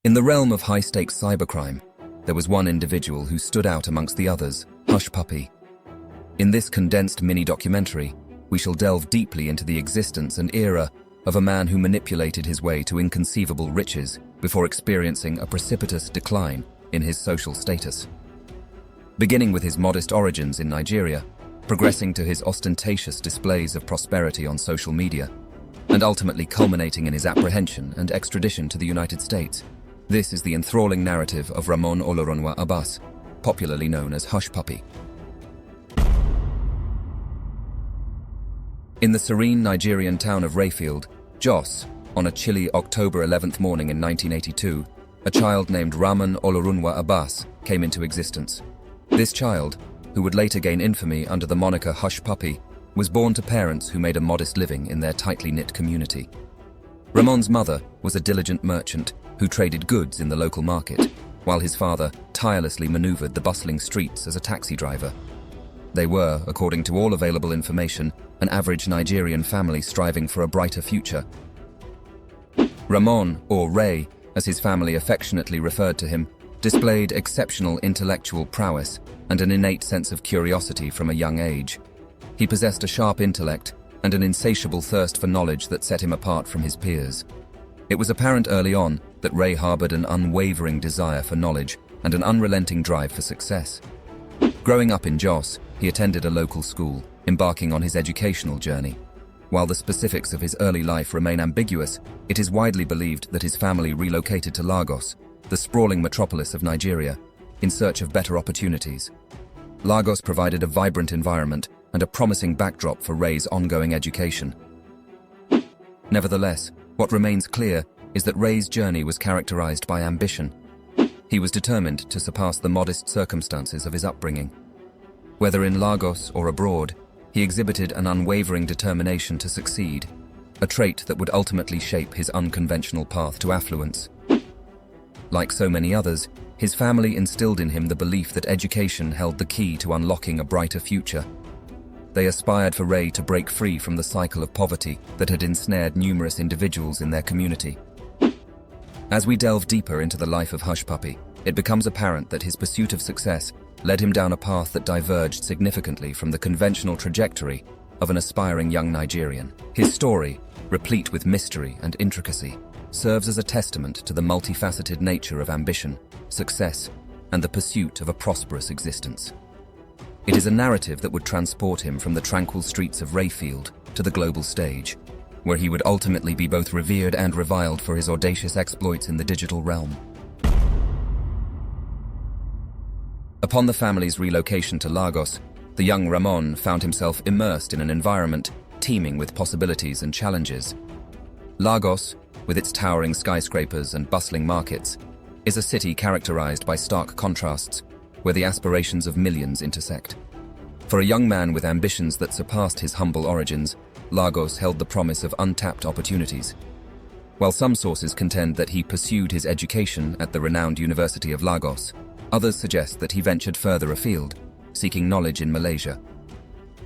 In the realm of high-stakes cybercrime, there was one individual who stood out amongst the others, Hushpuppi. In this condensed mini-documentary, we shall delve deeply into the existence and era of a man who manipulated his way to inconceivable riches before experiencing a precipitous decline in his social status. Beginning with his modest origins in Nigeria, progressing to his ostentatious displays of prosperity on social media, and ultimately culminating in his apprehension and extradition to the United States. This is the enthralling narrative of Raymond Abbas, popularly known as Hushpuppi. In the serene Nigerian town of Rayfield, Jos, on a chilly October 11th morning in 1982, a child named Raymond Abbas came into existence. This child, who would later gain infamy under the moniker Hushpuppi, was born to parents who made a modest living in their tightly knit community. Raymond's mother was a diligent merchant who traded goods in the local market, while his father tirelessly maneuvered the bustling streets as a taxi driver. They were, according to all available information, an average Nigerian family striving for a brighter future. Raymond, or Ray, as his family affectionately referred to him, displayed exceptional intellectual prowess and an innate sense of curiosity from a young age. He possessed a sharp intellect and an insatiable thirst for knowledge that set him apart from his peers. It was apparent early on that Ray harbored an unwavering desire for knowledge and an unrelenting drive for success. Growing up in Jos, he attended a local school, embarking on his educational journey. While the specifics of his early life remain ambiguous, it is widely believed that his family relocated to Lagos, the sprawling metropolis of Nigeria, in search of better opportunities. Lagos provided a vibrant environment and a promising backdrop for Ray's ongoing education. Nevertheless, what remains clear is that Ray's journey was characterized by ambition. He was determined to surpass the modest circumstances of his upbringing. Whether in Lagos or abroad, he exhibited an unwavering determination to succeed, a trait that would ultimately shape his unconventional path to affluence. Like so many others, his family instilled in him the belief that education held the key to unlocking a brighter future. They aspired for Ray to break free from the cycle of poverty that had ensnared numerous individuals in their community. As we delve deeper into the life of Hushpuppi, it becomes apparent that his pursuit of success led him down a path that diverged significantly from the conventional trajectory of an aspiring young Nigerian. His story, replete with mystery and intricacy, serves as a testament to the multifaceted nature of ambition, success, and the pursuit of a prosperous existence. It is a narrative that would transport him from the tranquil streets of Rayfield to the global stage, where he would ultimately be both revered and reviled for his audacious exploits in the digital realm. Upon the family's relocation to Lagos, the young Raymond found himself immersed in an environment teeming with possibilities and challenges. Lagos, with its towering skyscrapers and bustling markets, is a city characterized by stark contrasts, where the aspirations of millions intersect. For a young man with ambitions that surpassed his humble origins, Lagos held the promise of untapped opportunities. While some sources contend that he pursued his education at the renowned University of Lagos, others suggest that he ventured further afield, seeking knowledge in Malaysia.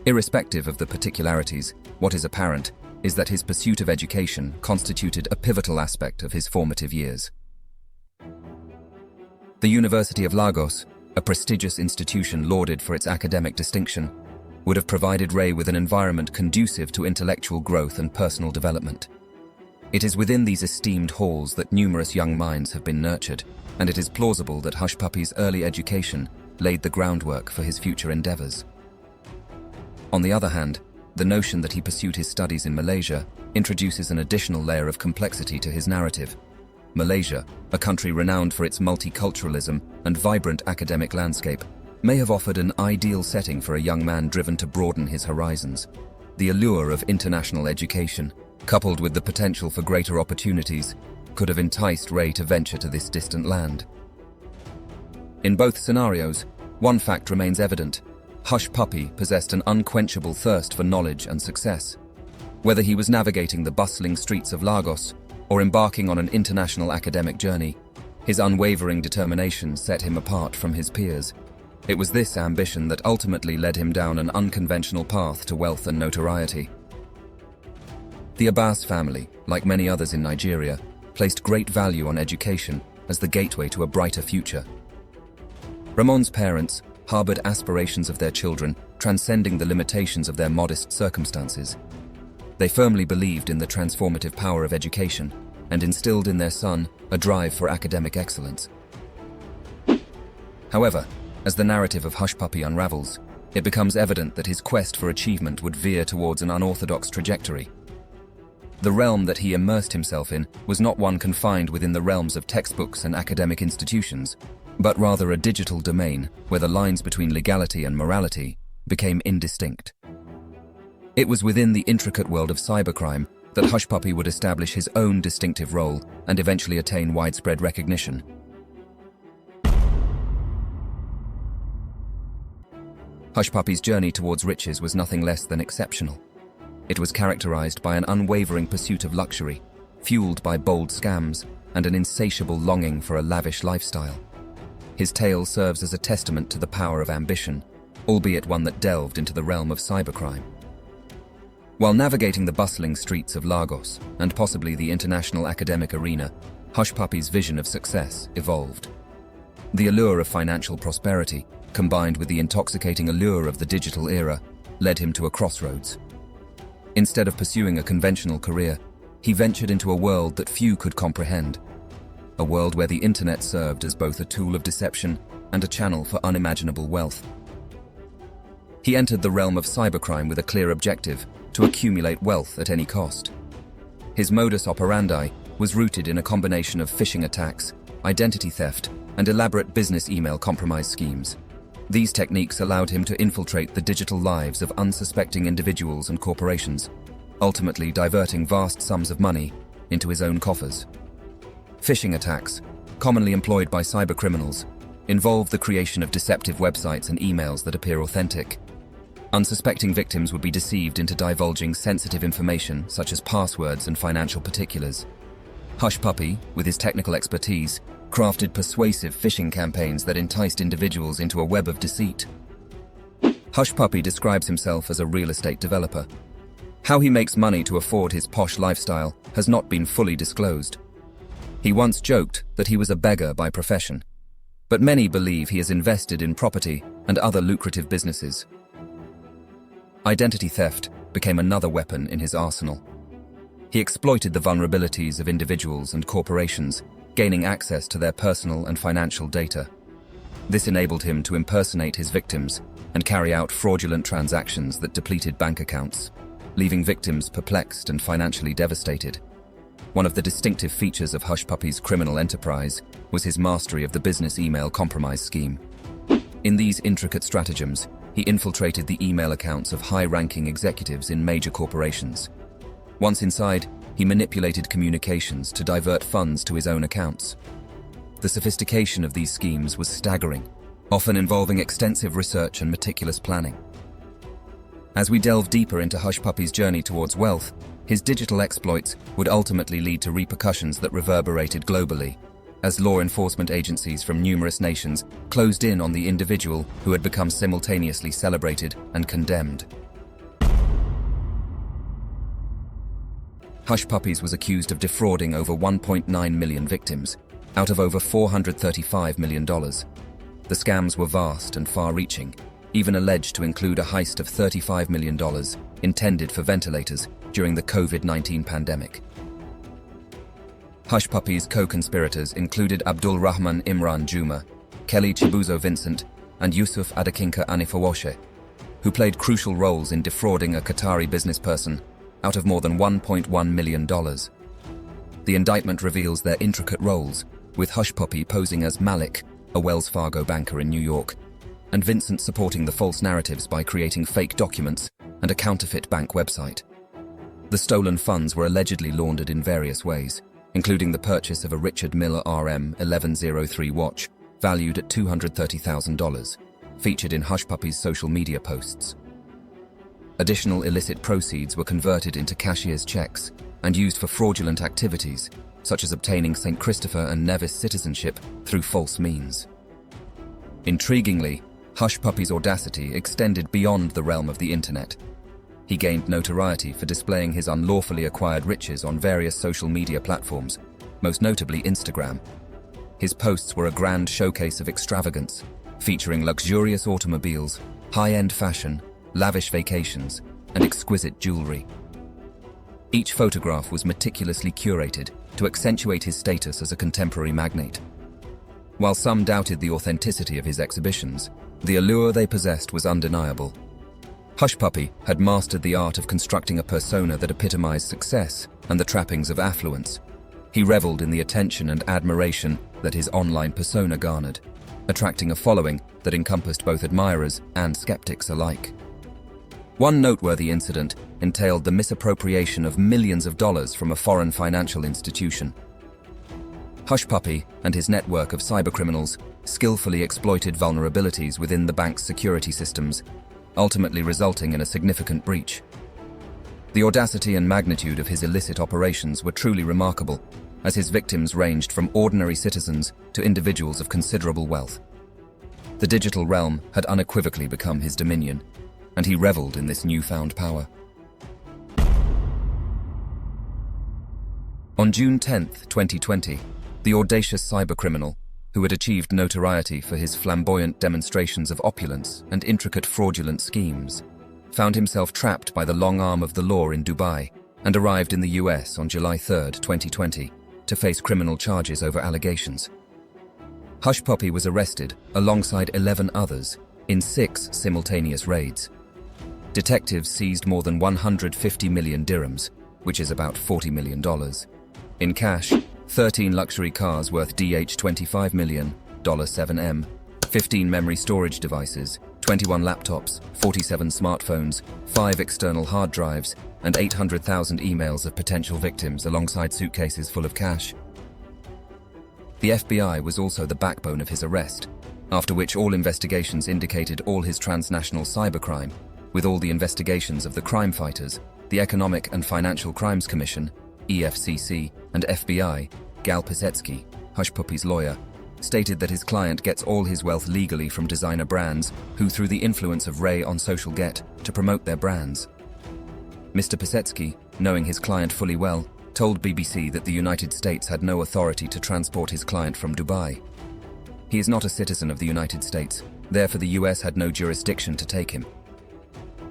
Irrespective of the particularities, what is apparent is that his pursuit of education constituted a pivotal aspect of his formative years. The University of Lagos, a prestigious institution lauded for its academic distinction, would have provided Ray with an environment conducive to intellectual growth and personal development. It is within these esteemed halls that numerous young minds have been nurtured, and it is plausible that Hushpuppi's early education laid the groundwork for his future endeavors. On the other hand, the notion that he pursued his studies in Malaysia introduces an additional layer of complexity to his narrative. Malaysia, a country renowned for its multiculturalism and vibrant academic landscape, may have offered an ideal setting for a young man driven to broaden his horizons. The allure of international education, coupled with the potential for greater opportunities, could have enticed Ray to venture to this distant land. In both scenarios, one fact remains evident: Hushpuppi possessed an unquenchable thirst for knowledge and success. Whether he was navigating the bustling streets of Lagos or embarking on an international academic journey, his unwavering determination set him apart from his peers. It was this ambition that ultimately led him down an unconventional path to wealth and notoriety. The Abbas family, like many others in Nigeria, placed great value on education as the gateway to a brighter future. Raymond's parents harbored aspirations of their children, transcending the limitations of their modest circumstances. They firmly believed in the transformative power of education and instilled in their son a drive for academic excellence. However, as the narrative of Hushpuppi unravels, it becomes evident that his quest for achievement would veer towards an unorthodox trajectory. The realm that he immersed himself in was not one confined within the realms of textbooks and academic institutions, but rather a digital domain where the lines between legality and morality became indistinct. It was within the intricate world of cybercrime that Hushpuppi would establish his own distinctive role and eventually attain widespread recognition. Hushpuppi's journey towards riches was nothing less than exceptional. It was characterized by an unwavering pursuit of luxury, fueled by bold scams and an insatiable longing for a lavish lifestyle. His tale serves as a testament to the power of ambition, albeit one that delved into the realm of cybercrime. While navigating the bustling streets of Lagos and possibly the international academic arena, Hushpuppi's vision of success evolved. The allure of financial prosperity, combined with the intoxicating allure of the digital era, led him to a crossroads. Instead of pursuing a conventional career, he ventured into a world that few could comprehend. A world where the internet served as both a tool of deception and a channel for unimaginable wealth. He entered the realm of cybercrime with a clear objective: to accumulate wealth at any cost. His modus operandi was rooted in a combination of phishing attacks, identity theft, and elaborate business email compromise schemes. These techniques allowed him to infiltrate the digital lives of unsuspecting individuals and corporations, ultimately diverting vast sums of money into his own coffers. Phishing attacks, commonly employed by cybercriminals, involve the creation of deceptive websites and emails that appear authentic. Unsuspecting victims would be deceived into divulging sensitive information such as passwords and financial particulars. Hushpuppi, with his technical expertise, crafted persuasive phishing campaigns that enticed individuals into a web of deceit. Hushpuppi describes himself as a real estate developer. How he makes money to afford his posh lifestyle has not been fully disclosed. He once joked that he was a beggar by profession, but many believe he has invested in property and other lucrative businesses. Identity theft became another weapon in his arsenal. He exploited the vulnerabilities of individuals and corporations, gaining access to their personal and financial data. This enabled him to impersonate his victims and carry out fraudulent transactions that depleted bank accounts, leaving victims perplexed and financially devastated. One of the distinctive features of Hushpuppi's criminal enterprise was his mastery of the business email compromise scheme. In these intricate stratagems, he infiltrated the email accounts of high-ranking executives in major corporations. Once inside, he manipulated communications to divert funds to his own accounts. The sophistication of these schemes was staggering, often involving extensive research and meticulous planning. As we delve deeper into Hushpuppi's journey towards wealth, his digital exploits would ultimately lead to repercussions that reverberated globally, as law enforcement agencies from numerous nations closed in on the individual who had become simultaneously celebrated and condemned. Hushpuppi was accused of defrauding over 1.9 million victims, out of over $435 million. The scams were vast and far-reaching, even alleged to include a heist of $35 million intended for ventilators during the COVID-19 pandemic. Hushpuppi's co-conspirators included Abdul Rahman Imran Juma, Kelly Chibuzo Vincent, and Yusuf Adekinka Anifawoshe, who played crucial roles in defrauding a Qatari businessperson out of more than $1.1 million. The indictment reveals their intricate roles, with Hushpuppi posing as Malik, a Wells Fargo banker in New York, and Vincent supporting the false narratives by creating fake documents and a counterfeit bank website. The stolen funds were allegedly laundered in various ways, including the purchase of a Richard Miller RM 1103 watch, valued at $230,000, featured in Hushpuppi's social media posts. Additional illicit proceeds were converted into cashier's checks and used for fraudulent activities, such as obtaining St. Christopher and Nevis citizenship through false means. Intriguingly, Hushpuppi's audacity extended beyond the realm of the internet. He gained notoriety for displaying his unlawfully acquired riches on various social media platforms, most notably Instagram. His posts were a grand showcase of extravagance, featuring luxurious automobiles, high-end fashion, lavish vacations, and exquisite jewelry. Each photograph was meticulously curated to accentuate his status as a contemporary magnate. While some doubted the authenticity of his exhibitions, the allure they possessed was undeniable. Hushpuppi had mastered the art of constructing a persona that epitomized success and the trappings of affluence. He reveled in the attention and admiration that his online persona garnered, attracting a following that encompassed both admirers and skeptics alike. One noteworthy incident entailed the misappropriation of millions of dollars from a foreign financial institution. Hushpuppi and his network of cybercriminals skillfully exploited vulnerabilities within the bank's security systems, ultimately resulting in a significant breach. The audacity and magnitude of his illicit operations were truly remarkable, as his victims ranged from ordinary citizens to individuals of considerable wealth. The digital realm had unequivocally become his dominion, and he reveled in this newfound power. On June 10, 2020, the audacious cybercriminal, who had achieved notoriety for his flamboyant demonstrations of opulence and intricate fraudulent schemes, found himself trapped by the long arm of the law in Dubai and arrived in the US on July 3, 2020, to face criminal charges over allegations. Hushpuppi was arrested alongside 11 others in 6 simultaneous raids. Detectives seized more than 150 million dirhams, which is about $40 million, in cash, 13 luxury cars worth $25 million, $7M, 15 memory storage devices, 21 laptops, 47 smartphones, 5 external hard drives, and 800,000 emails of potential victims alongside suitcases full of cash. The FBI was also the backbone of his arrest, after which all investigations indicated all his transnational cybercrime, with all the investigations of the crime fighters, the Economic and Financial Crimes Commission, EFCC, and FBI. Gal Pisetsky, Hushpuppi's lawyer, stated that his client gets all his wealth legally from designer brands who, through the influence of Ray on social get to promote their brands. Mr. Pisetsky, knowing his client fully well, told BBC that the United States had no authority to transport his client from Dubai. He is not a citizen of the United States, therefore the US had no jurisdiction to take him.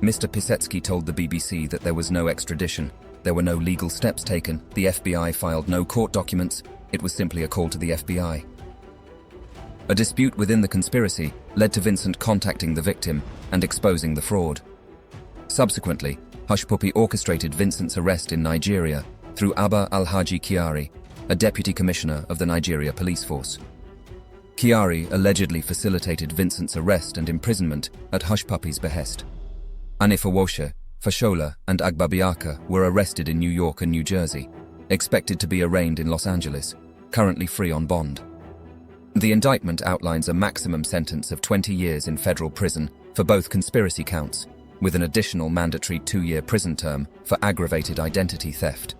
Mr. Pisetsky told the BBC that there was no extradition, there were no legal steps taken, the FBI filed no court documents, it was simply a call to the FBI. A dispute within the conspiracy led to Vincent contacting the victim and exposing the fraud. Subsequently, Hushpuppi orchestrated Vincent's arrest in Nigeria through Abba Alhaji Kyari, a deputy commissioner of the Nigeria police force. Kyari allegedly facilitated Vincent's arrest and imprisonment at Hushpuppi's behest. Anifawoshe, Fashola, and Agbabiaka were arrested in New York and New Jersey, expected to be arraigned in Los Angeles, currently free on bond. The indictment outlines a maximum sentence of 20 years in federal prison for both conspiracy counts, with an additional mandatory 2-year prison term for aggravated identity theft.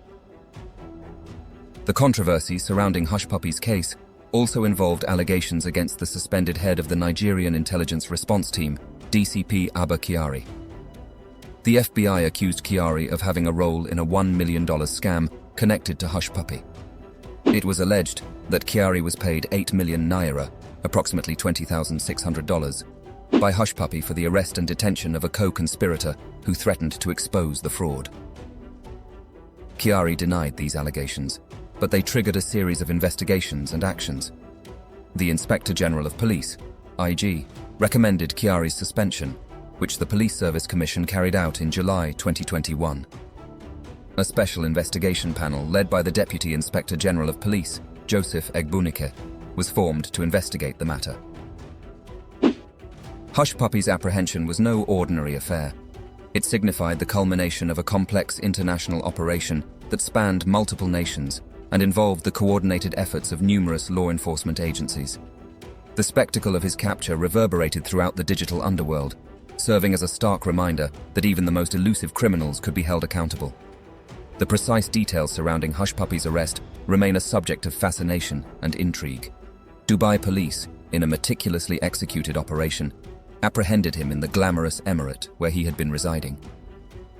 The controversy surrounding Hushpuppi's case also involved allegations against the suspended head of the Nigerian Intelligence Response Team, DCP Abba Kyari. The FBI accused Kyari of having a role in a $1 million scam connected to Hushpuppi. It was alleged that Kyari was paid 8 million naira, approximately $20,600, by Hushpuppi for the arrest and detention of a co-conspirator who threatened to expose the fraud. Kyari denied these allegations, but they triggered a series of investigations and actions. The Inspector General of Police, IG, recommended Kyari's suspension, which the Police Service Commission carried out in July 2021. A special investigation panel led by the Deputy Inspector General of Police, Joseph Egbunike, was formed to investigate the matter. Hushpuppi's apprehension was no ordinary affair. It signified the culmination of a complex international operation that spanned multiple nations and involved the coordinated efforts of numerous law enforcement agencies. The spectacle of his capture reverberated throughout the digital underworld, serving as a stark reminder that even the most elusive criminals could be held accountable. The precise details surrounding Hushpuppi's arrest remain a subject of fascination and intrigue. Dubai police, in a meticulously executed operation, apprehended him in the glamorous emirate where he had been residing.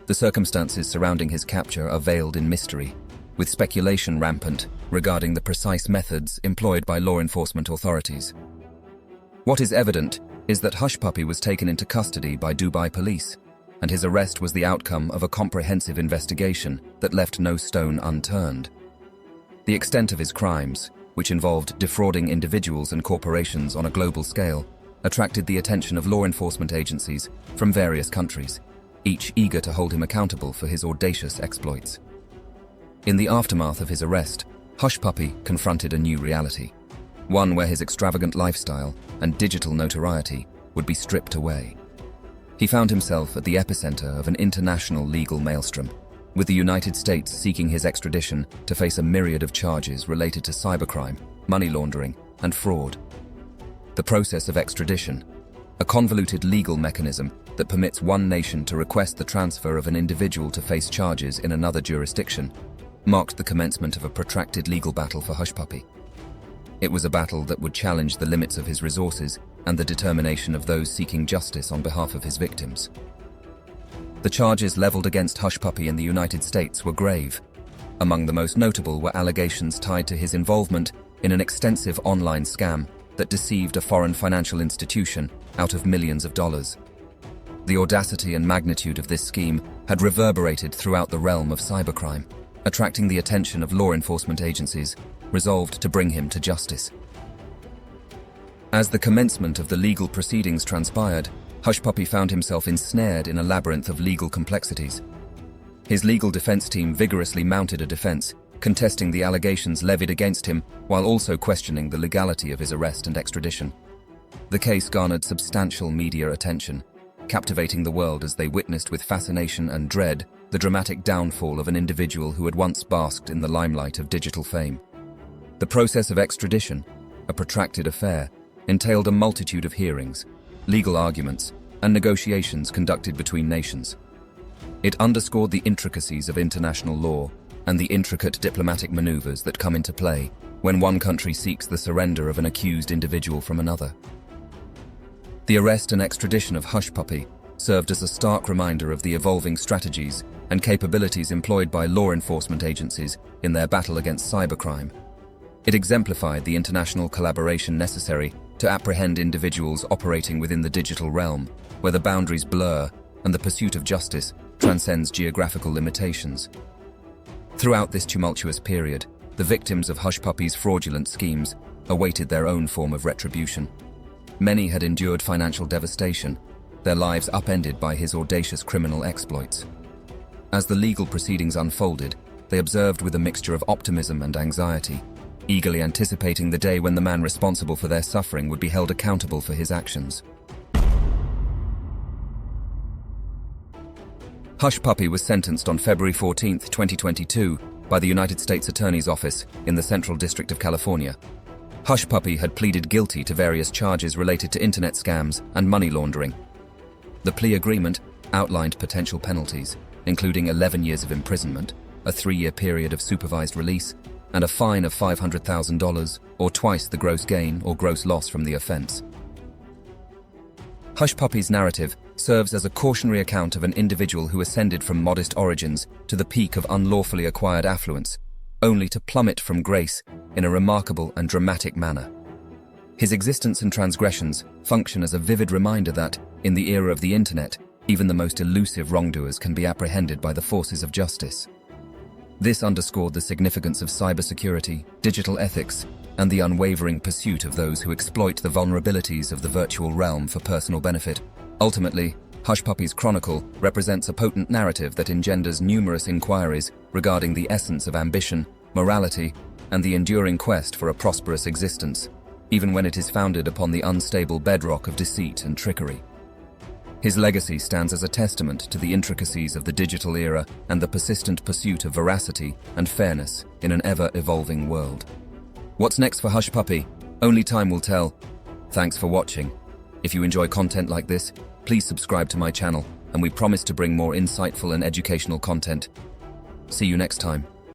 The circumstances surrounding his capture are veiled in mystery, with speculation rampant regarding the precise methods employed by law enforcement authorities. What is evident is that Hushpuppi was taken into custody by Dubai police, and his arrest was the outcome of a comprehensive investigation that left no stone unturned. The extent of his crimes, which involved defrauding individuals and corporations on a global scale, attracted the attention of law enforcement agencies from various countries, each eager to hold him accountable for his audacious exploits. In the aftermath of his arrest, Hushpuppi confronted a new reality, one where his extravagant lifestyle and digital notoriety would be stripped away. He found himself at the epicenter of an international legal maelstrom, with the United States seeking his extradition to face a myriad of charges related to cybercrime, money laundering, and fraud. The process of extradition, a convoluted legal mechanism that permits one nation to request the transfer of an individual to face charges in another jurisdiction, marked the commencement of a protracted legal battle for Hushpuppi. It was a battle that would challenge the limits of his resources and the determination of those seeking justice on behalf of his victims. The charges leveled against Hushpuppi in the United States were grave. Among the most notable were allegations tied to his involvement in an extensive online scam that deceived a foreign financial institution out of millions of dollars. The audacity and magnitude of this scheme had reverberated throughout the realm of cybercrime, attracting the attention of law enforcement agencies, resolved to bring him to justice. As the commencement of the legal proceedings transpired, Hushpuppi found himself ensnared in a labyrinth of legal complexities. His legal defense team vigorously mounted a defense, contesting the allegations levied against him while also questioning the legality of his arrest and extradition. The case garnered substantial media attention, captivating the world as they witnessed with fascination and dread the dramatic downfall of an individual who had once basked in the limelight of digital fame. The process of extradition, a protracted affair, entailed a multitude of hearings, legal arguments, and negotiations conducted between nations. It underscored the intricacies of international law and the intricate diplomatic maneuvers that come into play when one country seeks the surrender of an accused individual from another. The arrest and extradition of Hushpuppi served as a stark reminder of the evolving strategies and capabilities employed by law enforcement agencies in their battle against cybercrime. It exemplified the international collaboration necessary to apprehend individuals operating within the digital realm, where the boundaries blur and the pursuit of justice transcends geographical limitations. Throughout this tumultuous period, the victims of Hushpuppi's fraudulent schemes awaited their own form of retribution. Many had endured financial devastation, their lives upended by his audacious criminal exploits. As the legal proceedings unfolded, they observed with a mixture of optimism and anxiety, eagerly anticipating the day when the man responsible for their suffering would be held accountable for his actions. Hushpuppi was sentenced on February 14, 2022, by the United States Attorney's Office in the Central District of California. Hushpuppi had pleaded guilty to various charges related to internet scams and money laundering. The plea agreement outlined potential penalties, including 11 years of imprisonment, a 3-year period of supervised release, and a fine of $500,000 or twice the gross gain or gross loss from the offense. Hushpuppi's narrative serves as a cautionary account of an individual who ascended from modest origins to the peak of unlawfully acquired affluence, only to plummet from grace in a remarkable and dramatic manner. His existence and transgressions function as a vivid reminder that, in the era of the internet, even the most elusive wrongdoers can be apprehended by the forces of justice. This underscored the significance of cybersecurity, digital ethics, and the unwavering pursuit of those who exploit the vulnerabilities of the virtual realm for personal benefit. Ultimately, Hushpuppi's chronicle represents a potent narrative that engenders numerous inquiries regarding the essence of ambition, morality, and the enduring quest for a prosperous existence, even when it is founded upon the unstable bedrock of deceit and trickery. His legacy stands as a testament to the intricacies of the digital era and the persistent pursuit of veracity and fairness in an ever-evolving world. What's next for Hushpuppi? Only time will tell. Thanks for watching. If you enjoy content like this, please subscribe to my channel, and we promise to bring more insightful and educational content. See you next time.